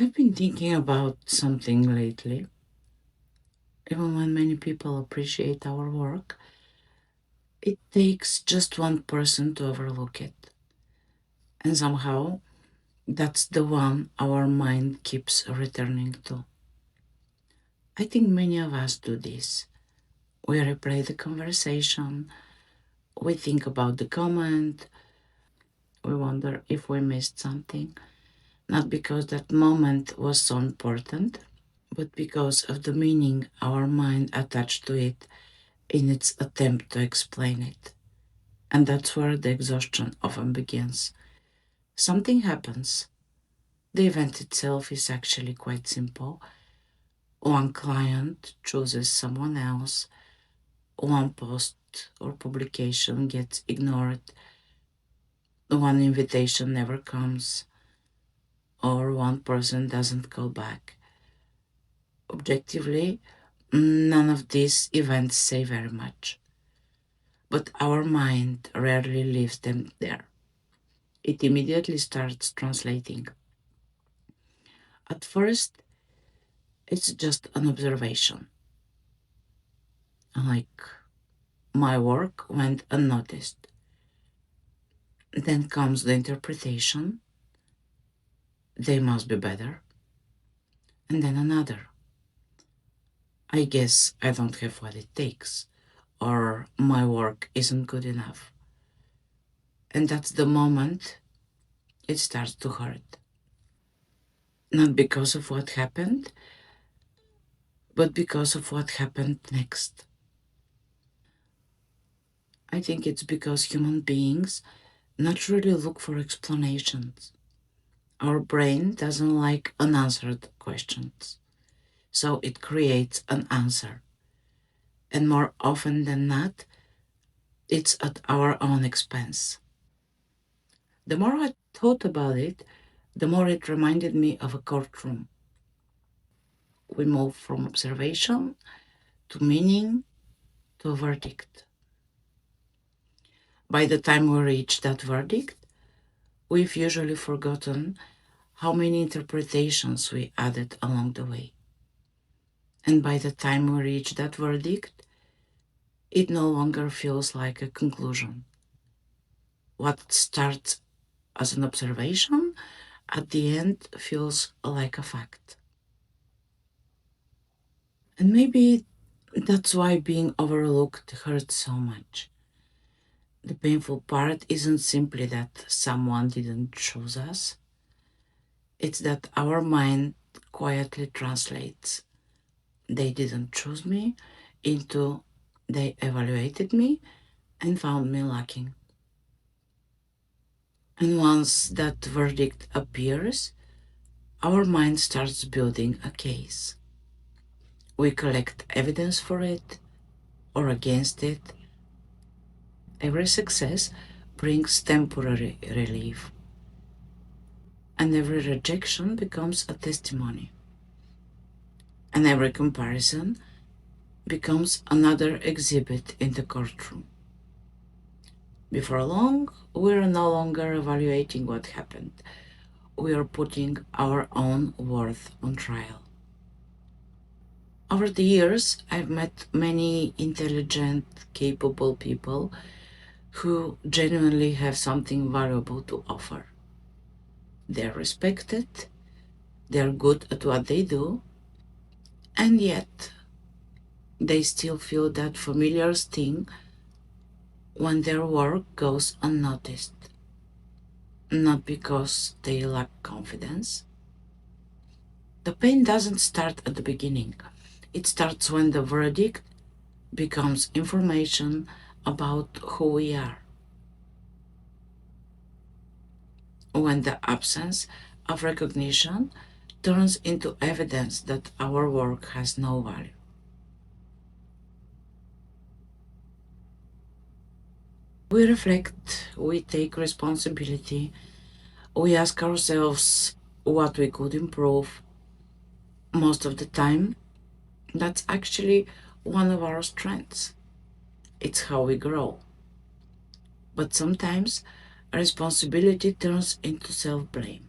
I've been thinking about something lately. Even when many people appreciate our work, it takes just one person to overlook it. And somehow, that's the one our mind keeps returning to. I think many of us do this. We replay the conversation, we think about the comment, we wonder if we missed something, not because that moment was so important, but because of the meaning our mind attached to it in its attempt to explain it. And that's where the exhaustion often begins. Something happens. The event itself is actually quite simple. One client chooses someone else, one post or publication gets ignored, one invitation never comes, or one person doesn't call back. Objectively, none of these events say very much, but our mind rarely leaves them there. It immediately starts translating. At first, it's just an observation, like my work went unnoticed. Then comes the interpretation, they must be better. And then another, I guess I don't have what it takes, or my work isn't good enough. And that's the moment it starts to hurt. Not because of what happened, but because of what happened next. I think it's because human beings naturally look for explanations. Our brain doesn't like unanswered questions, so it creates an answer. And more often than not, it's at our own expense. The more I thought about it, the more it reminded me of a courtroom. We move from observation to meaning to a verdict. By the time we reach that verdict, we've usually forgotten how many interpretations we added along the way. And by the time we reach that verdict, it no longer feels like a conclusion. What starts as an observation at the end feels like a fact. And maybe that's why being overlooked hurts so much. The painful part isn't simply that someone didn't choose us, it's that our mind quietly translates they didn't choose me into they evaluated me and found me lacking. And once that verdict appears, our mind starts building a case. We collect evidence for it or against it. Every success brings temporary relief, and every rejection becomes a testimony, and every comparison becomes another exhibit in the courtroom. Before long, we're no longer evaluating what happened. We are putting our own worth on trial. Over the years, I've met many intelligent, capable people who genuinely have something valuable to offer. They're respected, they're good at what they do, and yet they still feel that familiar sting when their work goes unnoticed. Not because they lack confidence. The pain doesn't start at the beginning. It starts when the verdict becomes information about who we are, when the absence of recognition turns into evidence that our work has no value. We reflect, we take responsibility, we ask ourselves what we could improve. Most of the time, that's actually one of our strengths. It's how we grow. But sometimes responsibility turns into self blame.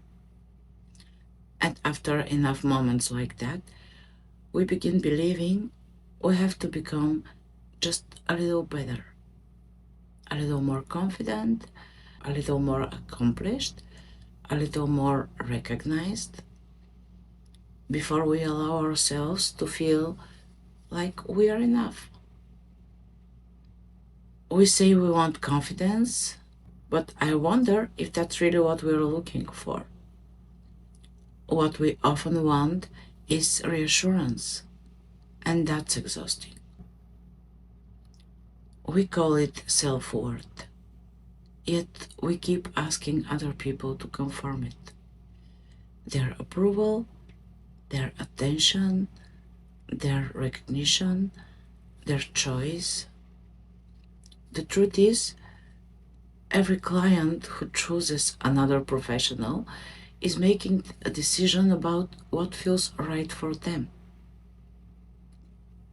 And after enough moments like that, we begin believing we have to become just a little better, a little more confident, a little more accomplished, a little more recognized, before we allow ourselves to feel like we are enough. We say we want confidence, but I wonder if that's really what we're looking for. What we often want is reassurance, and that's exhausting. We call it self-worth, yet we keep asking other people to confirm it. Their approval, their attention, their recognition, their choice. The truth is, every client who chooses another professional is making a decision about what feels right for them.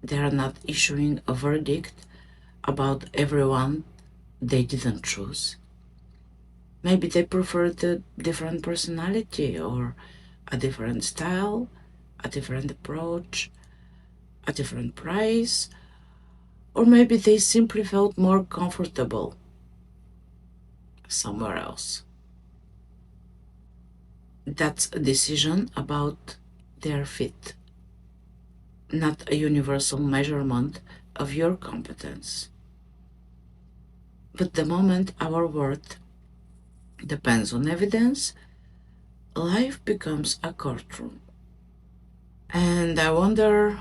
They are not issuing a verdict about everyone they didn't choose. Maybe they preferred a different personality or a different style, a different approach, a different price, or maybe they simply felt more comfortable somewhere else. That's a decision about their fit, not a universal measurement of your competence. But the moment our worth depends on evidence, life becomes a courtroom. And I wonder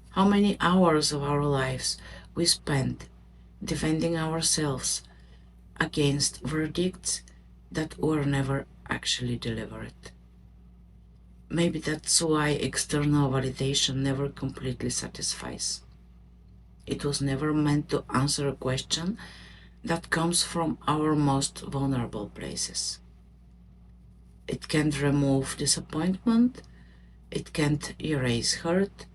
how many hours of our lives we spend defending ourselves against verdicts that were never actually delivered. Maybe that's why external validation never completely satisfies. It was never meant to answer a question that comes from our most vulnerable places. It can't remove disappointment, it can't erase hurt,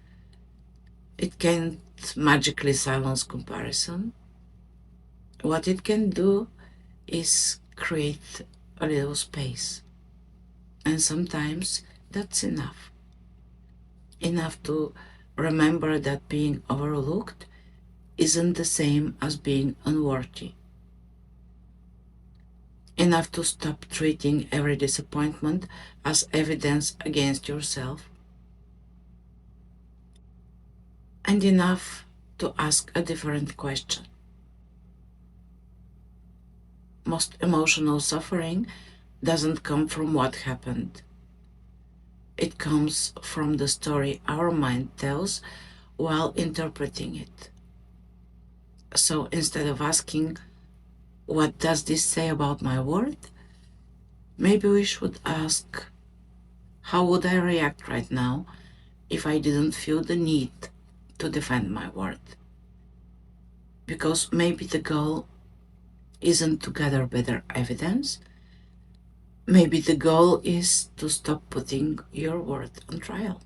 it can't magically silence comparison. What it can do is create a little space. And sometimes that's enough. Enough to remember that being overlooked isn't the same as being unworthy. Enough to stop treating every disappointment as evidence against yourself. And enough to ask a different question. Most emotional suffering doesn't come from what happened. It comes from the story our mind tells while interpreting it. So instead of asking, what does this say about my worth? Maybe we should ask, how would I react right now if I didn't feel the need to defend my worth? Because maybe the goal isn't to gather better evidence. Maybe the goal is to stop putting your worth on trial.